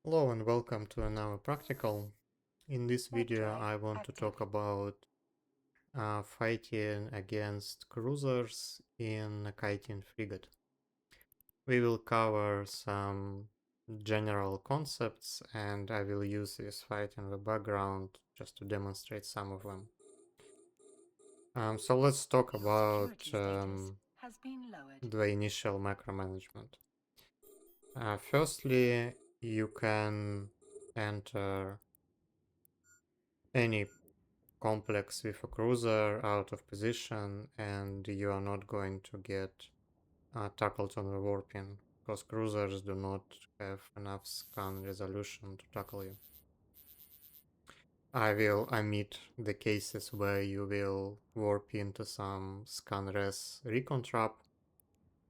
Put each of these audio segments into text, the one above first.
Hello and welcome to another practical. In this video I want to talk about fighting against cruisers in a kiting frigate. We will cover some general concepts and I will use this fight in the background just to demonstrate some of them. So let's talk about the initial macro management. Firstly, you can enter any complex with a cruiser out of position and you are not going to get tackled on the warping because cruisers do not have enough scan resolution to tackle you. I will omit the cases where you will warp into some scan res recon trap.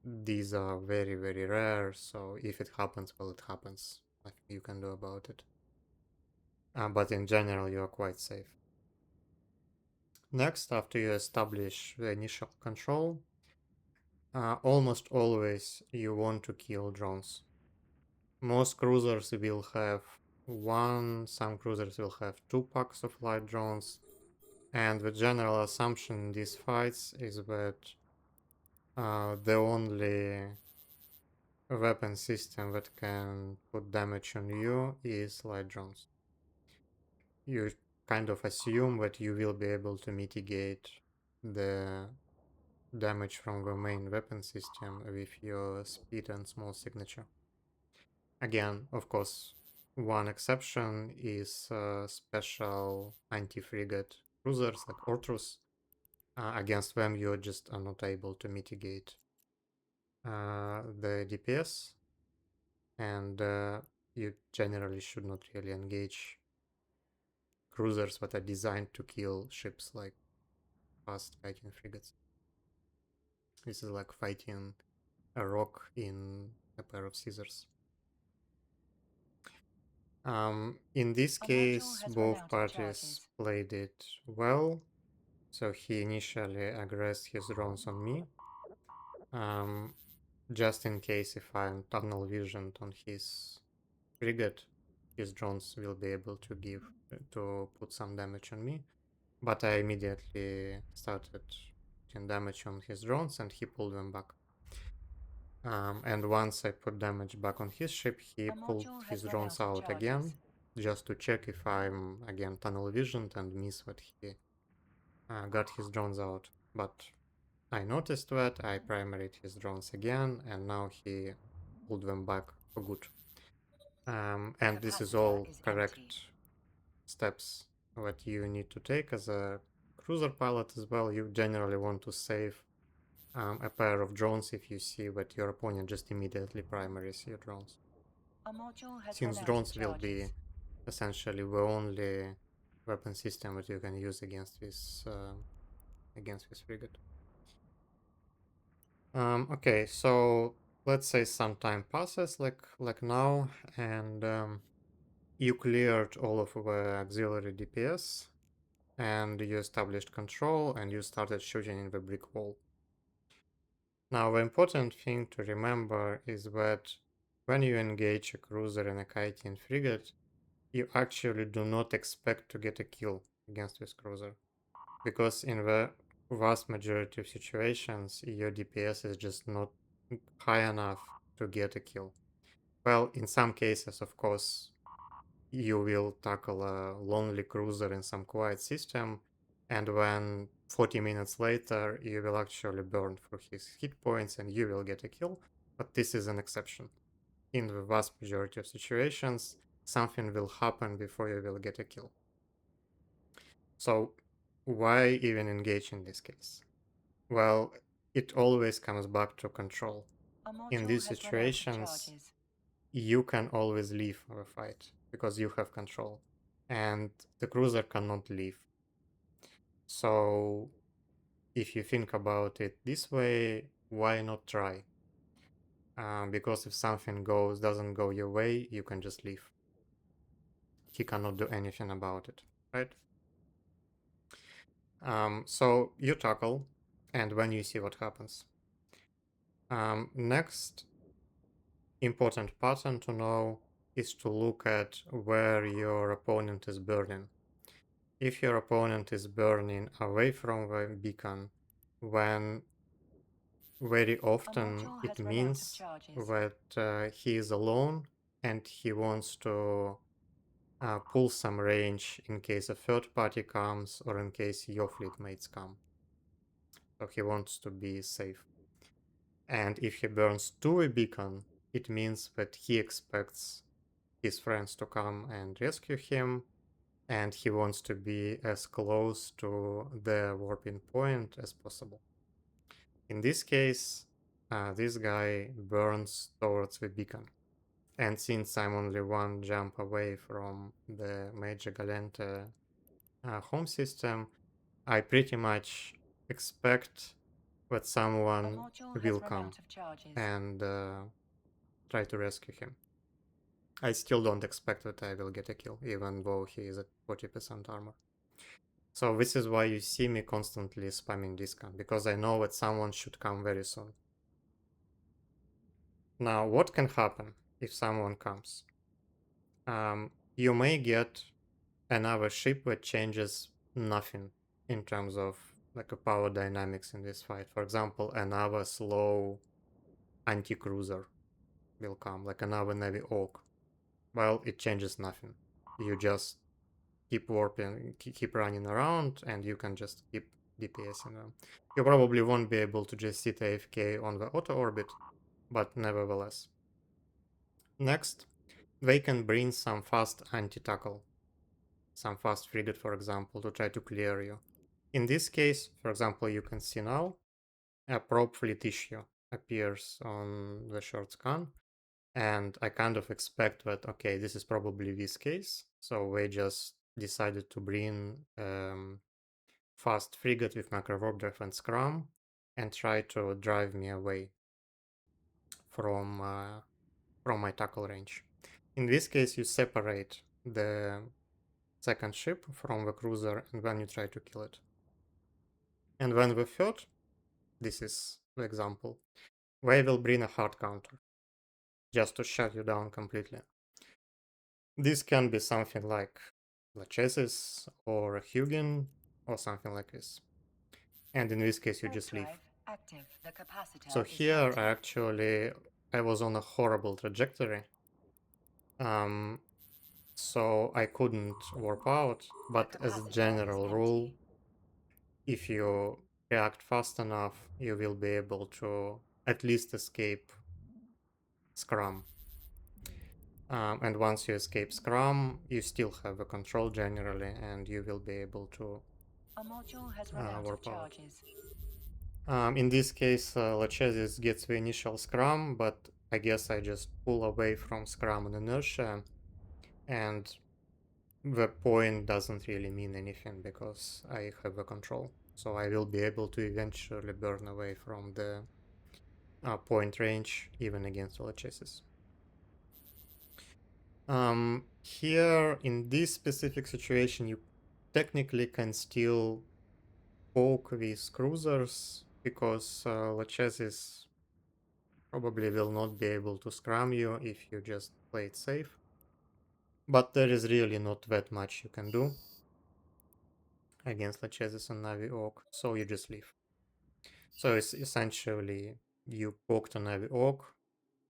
These are very rare, so if it happens, well, it happens. Nothing you can do about it. But in general, you are quite safe. Next, after you establish the initial control, almost always you want to kill drones. Most cruisers will have one, some cruisers will have two packs of light drones, and the general assumption in these fights is that the only weapon system that can put damage on you is light drones. You kind of assume that you will be able to mitigate the damage from the main weapon system with your speed and small signature. Again, of course, one exception is special anti-frigate cruisers like Ortrus. Against them, you just are not able to mitigate the DPS, and you generally should not really engage cruisers that are designed to kill ships like fast fighting frigates. This is like fighting a rock in a pair of scissors. In this case, both parties played it well. So he initially aggressed his drones on me. Just in case if I'm tunnel visioned on his frigate, his drones will be able to put some damage on me. But I immediately started putting damage on his drones and he pulled them back. And once I put damage back on his ship, he pulled his drones out again, just to check if I'm again tunnel visioned and miss what he got his drones out. But I noticed that, I primaried his drones again, and now he pulled them back for good. And this is all correct steps that you need to take as a cruiser pilot as well. You generally want to save a pair of drones if you see that your opponent just immediately primaries your drones. Since drones will be essentially the only weapon system that you can use against this frigate. Okay, so let's say some time passes, like now, and you cleared all of the auxiliary DPS, and you established control, and you started shooting in the brick wall. Now, the important thing to remember is that when you engage a cruiser in a kiting frigate, you actually do not expect to get a kill against this cruiser, because in the vast majority of situations, your DPS is just not high enough to get a kill. Well, in some cases, of course, you will tackle a lonely cruiser in some quiet system, and when 40 minutes later, you will actually burn through his hit points and you will get a kill, but this is an exception. In the vast majority of situations, something will happen before you will get a kill. So why even engage in this case? Well, it always comes back to control. In these situations, you can always leave a fight because you have control, and the cruiser cannot leave. So if you think about it this way, why not try? Because if something doesn't go your way, you can just leave. He cannot do anything about it, right? So you tackle, and when you see what happens. Next important pattern to know is to look at where your opponent is burning. If your opponent is burning away from the beacon, when very A often module it has run out of means charges. that he is alone and he wants to pull some range in case a third party comes or in case your fleet mates come. So he wants to be safe. And if he burns to a beacon, it means that he expects his friends to come and rescue him, and he wants to be as close to the warping point as possible. In this case, this guy burns towards the beacon. And since I'm only one jump away from the Major Galente home system, I pretty much expect that A someone module will has run come out of charges. and try to rescue him. I still don't expect that I will get a kill, even though he is at 40% armor. So this is why you see me constantly spamming discount, because I know that someone should come very soon. Now, what can happen if someone comes? You may get another ship that changes nothing in terms of like a power dynamics in this fight. For example, another slow anti-cruiser will come, like another Navy Oak. Well, it changes nothing. You just keep warping, keep running around, and you can just keep DPSing them. You probably won't be able to just sit AFK on the auto orbit, but nevertheless. Next, they can bring some fast anti-tackle, some fast frigate, for example, to try to clear you. In this case, for example, you can see now a probe fleet issue appears on the short scan, and I kind of expect that, okay, this is probably this case, so they just decided to bring fast frigate with macro warp drive and scrum and try to drive me away from my tackle range. In this case, you separate the second ship from the cruiser and then you try to kill it. And when the third, this is the example, they will bring a hard counter just to shut you down completely. This can be something like Lachesis or a Hugin or something like this. And in this case, you Warp just leave. drive active. The So capacitor is here, active. I was on a horrible trajectory. Um, so I couldn't warp out. The But as a capacitor is general rule, empty. if you react fast enough, you will be able to at least escape Scrum. And once you escape Scrum, you still have a control generally, and you will be able to A module has run out of warp out. charges. In this case, Lachesis gets the initial Scrum, but I guess I just pull away from Scrum and inertia, and the point doesn't really mean anything because I have the control. So I will be able to eventually burn away from the point range, even against Lachesis. Here, in this specific situation, you technically can still poke these cruisers because Lachesis probably will not be able to scrum you if you just play it safe. But there is really not that much you can do against Lachesis and Navi Orc, so you just leave. So it's essentially you poked a Navi Orc,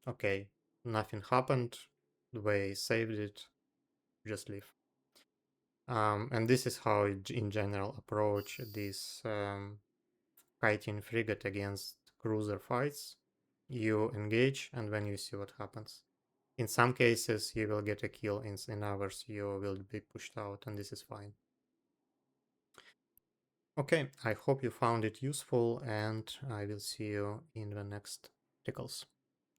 okay, nothing happened, they saved it, just leave. And this is how I, in general, approach this kiting frigate against cruiser fights. You engage, and then you see what happens. In some cases, you will get a kill. In others, you will be pushed out, and this is fine. Okay, I hope you found it useful, and I will see you in the next tickles.